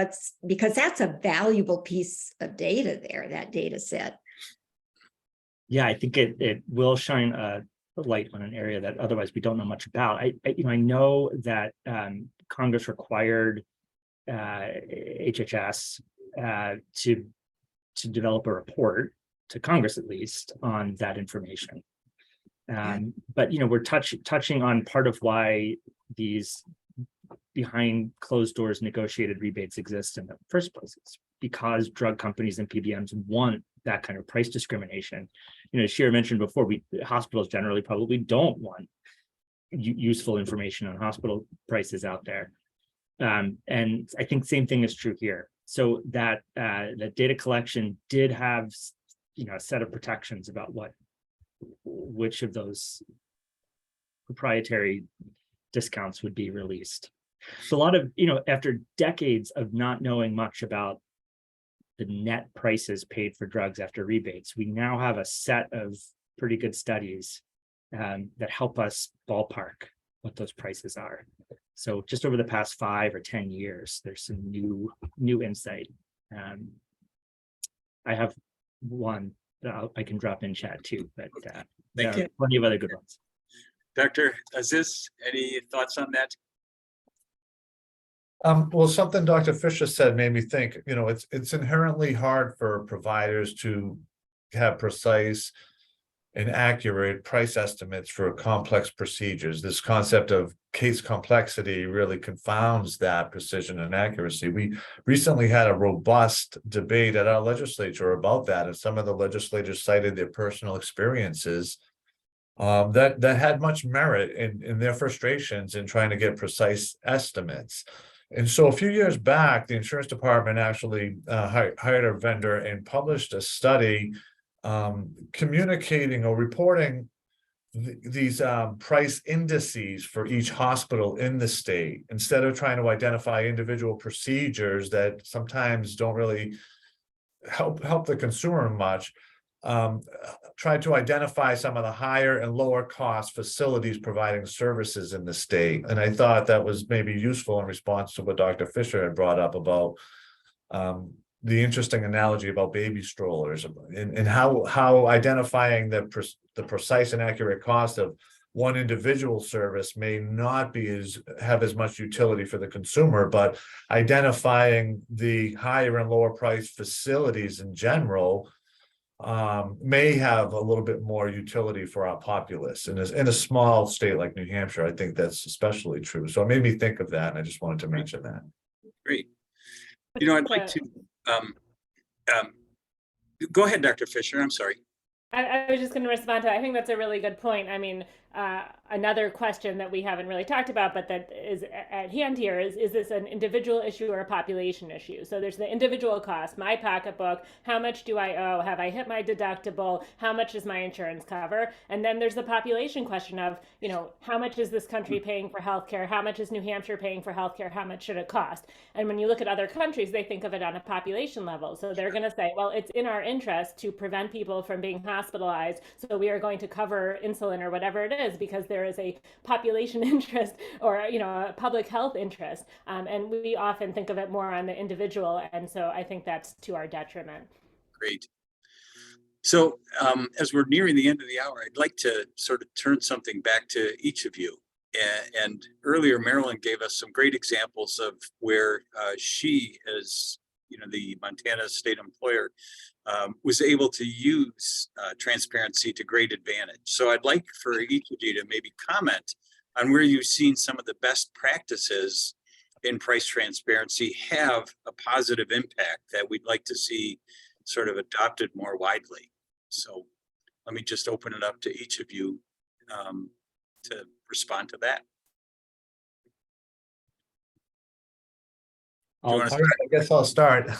Speaker 4: Because that's a valuable piece of data there, that data set.
Speaker 5: Yeah, I think it will shine a light on an area that otherwise we don't know much about. I know that Congress required HHS to develop a report to Congress, at least, on that information. But we're touching on part of why these behind closed doors negotiated rebates exist in the first place. It's because drug companies and PBMs want that kind of price discrimination. Shira mentioned before, hospitals generally probably don't want useful information on hospital prices out there. And I think same thing is true here. So that data collection did have a set of protections about which of those proprietary discounts would be released. So a lot of, after decades of not knowing much about the net prices paid for drugs after rebates, we now have a set of pretty good studies that help us ballpark what those prices are. So just over the past 5 or 10 years, there's some new insight. I have one that I can drop in chat too, but there are plenty of other good ones.
Speaker 1: Dr. Aziz, any thoughts on that?
Speaker 3: Well, something Dr. Fisher said made me think, it's inherently hard for providers to have precise and accurate price estimates for complex procedures. This concept of case complexity really confounds that precision and accuracy. We recently had a robust debate at our legislature about that, and some of the legislators cited their personal experiences that had much merit in their frustrations in trying to get precise estimates. And so a few years back, the insurance department actually hired a vendor and published a study communicating or reporting these price indices for each hospital in the state, instead of trying to identify individual procedures that sometimes don't really help the consumer much. Try to identify some of the higher and lower cost facilities providing services in the state. And I thought that was maybe useful in response to what Dr. Fisher had brought up about the interesting analogy about baby strollers and how identifying the precise and accurate cost of one individual service may not have as much utility for the consumer, but identifying the higher and lower price facilities in general may have a little bit more utility for our populace. And in a small state like New Hampshire, I think that's especially true. So it made me think of that, and I just wanted to mention that.
Speaker 1: Great. I'd like to go ahead, Dr. Fisher. I'm sorry.
Speaker 2: I was just going to respond to that. I think that's a really good point. I mean, another question that we haven't really talked about, but that is at hand here is this an individual issue or a population issue? So there's the individual cost, my pocketbook, how much do I owe? Have I hit my deductible? How much does my insurance cover? And then there's the population question of, how much is this country paying for healthcare? How much is New Hampshire paying for healthcare? How much should it cost? And when you look at other countries, they think of it on a population level. So they're going to say, well, it's in our interest to prevent people from being hospitalized, so we are going to cover insulin or whatever it is, because there is a population interest or a public health interest, and we often think of it more on the individual, and so I think that's to our detriment.
Speaker 1: Great. So as we're nearing the end of the hour, I'd like to sort of turn something back to each of you. And earlier, Marilyn gave us some great examples of where she, as the Montana state employer, was able to use transparency to great advantage. So I'd like for each of you to maybe comment on where you've seen some of the best practices in price transparency have a positive impact that we'd like to see sort of adopted more widely. So let me just open it up to each of you to respond to that.
Speaker 3: I guess I'll start.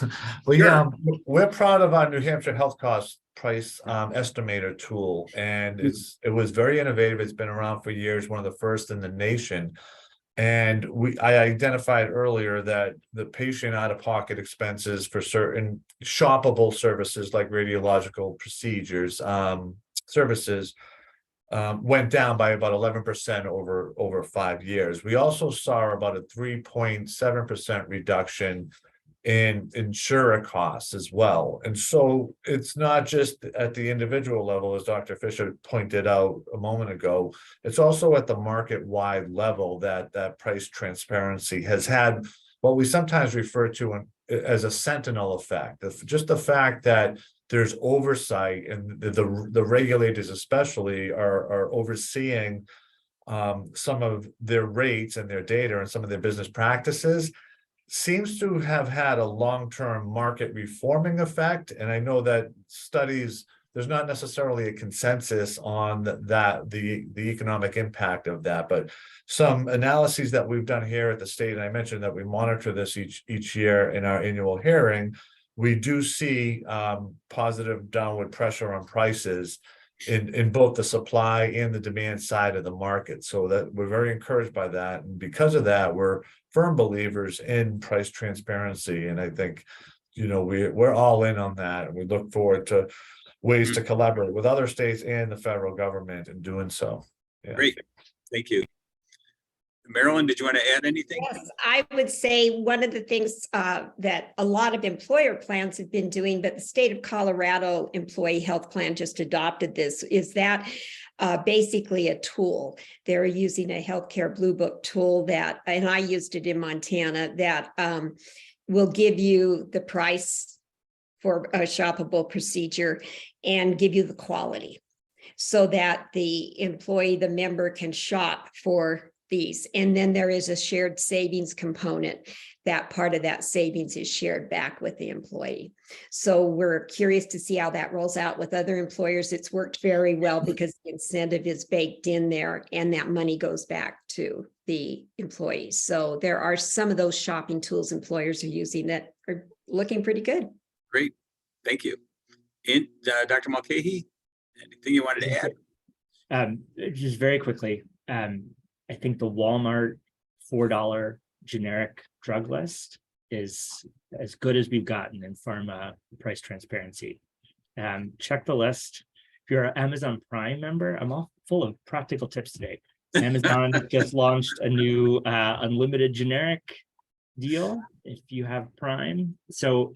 Speaker 3: We're proud of our New Hampshire health cost price estimator tool, and it was very innovative. It's been around for years, one of the first in the nation. And I identified earlier that the patient out-of-pocket expenses for certain shoppable services like radiological procedures services went down by about 11% over 5 years. We also saw about a 3.7% reduction in insurer costs as well. And so it's not just at the individual level, as Dr. Fisher pointed out a moment ago, it's also at the market-wide level that price transparency has had what we sometimes refer to as a sentinel effect. Just the fact that there's oversight, and the regulators especially are overseeing some of their rates and their data and some of their business practices, seems to have had a long-term market reforming effect. And I know that studies, there's not necessarily a consensus on the economic impact of that, but some analyses that we've done here at the state, and I mentioned that we monitor this each year in our annual hearing, we do see positive downward pressure on prices in both the supply and the demand side of the market. So that we're very encouraged by that. And because of that, we're firm believers in price transparency. And I think, we're all in on that. And we look forward to ways to collaborate with other states and the federal government in doing so. Yeah.
Speaker 1: Great. Thank you. Marilyn, did you want to add anything?
Speaker 4: Yes, I would say one of the things that a lot of employer plans have been doing, but the state of Colorado employee health plan just adopted this, is that basically a tool. They're using a healthcare blue book tool that, and I used it in Montana, that will give you the price for a shoppable procedure and give you the quality, so that the employee, the member, can shop for these. And then there is a shared savings component. That part of that savings is shared back with the employee. So we're curious to see how that rolls out with other employers. It's worked very well because the incentive is baked in there and that money goes back to the employees. So there are some of those shopping tools employers are using that are looking pretty good.
Speaker 1: Great, thank you. And Dr. Mulcahy, anything you wanted to add?
Speaker 5: Just very quickly, I think the Walmart $4 generic drug list is as good as we've gotten in pharma price transparency. Check the list. If you're an Amazon Prime member, I'm all full of practical tips today. Amazon just launched a new unlimited generic deal if you have Prime. So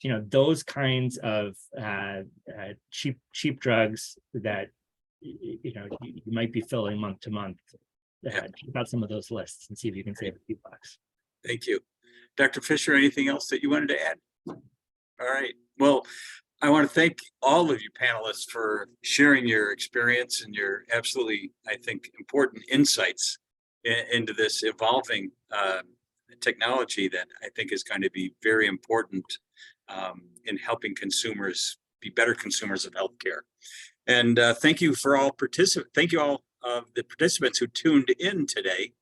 Speaker 5: you know, those kinds of cheap drugs that you know you might be filling month to month. Check out some of those lists and see if you can save a few bucks.
Speaker 1: Thank you. Dr. Fisher, anything else that you wanted to add? All right. Well, I want to thank all of you panelists for sharing your experience and your absolutely, I think, important insights into this evolving technology that I think is going to be very important in helping consumers be better consumers of healthcare. And thank you for all thank you all of the participants who tuned in today.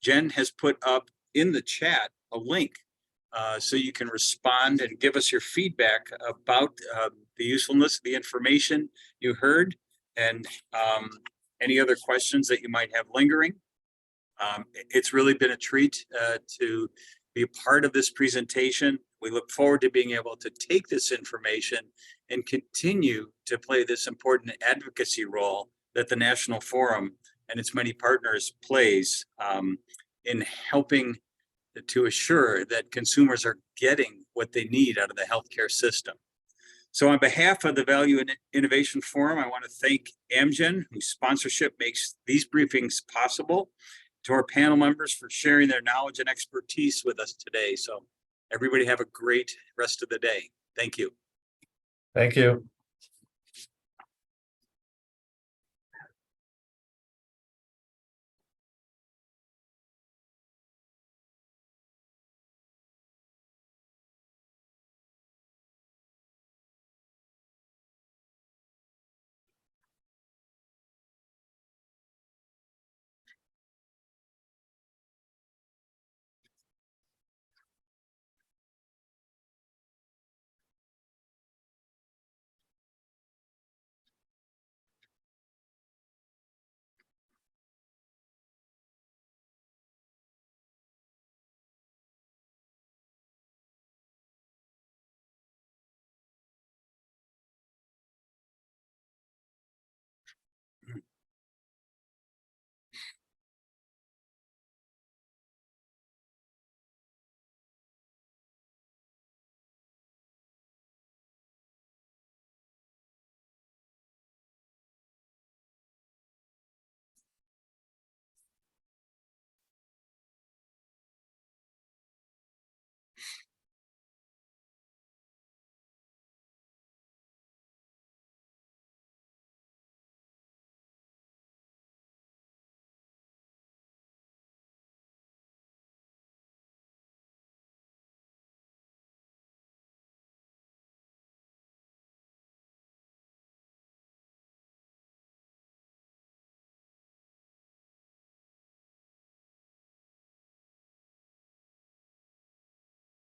Speaker 1: Jen has put up in the chat a link so you can respond and give us your feedback about the usefulness of the information you heard and any other questions that you might have lingering. It's really been a treat to be a part of this presentation. We look forward to being able to take this information and continue to play this important advocacy role that the National Forum and its many partners plays in helping to assure that consumers are getting what they need out of the healthcare system. So on behalf of the Value and Innovation Forum, I want to thank Amgen, whose sponsorship makes these briefings possible, to our panel members for sharing their knowledge and expertise with us today. So everybody have a great rest of the day. Thank you.
Speaker 3: Thank you.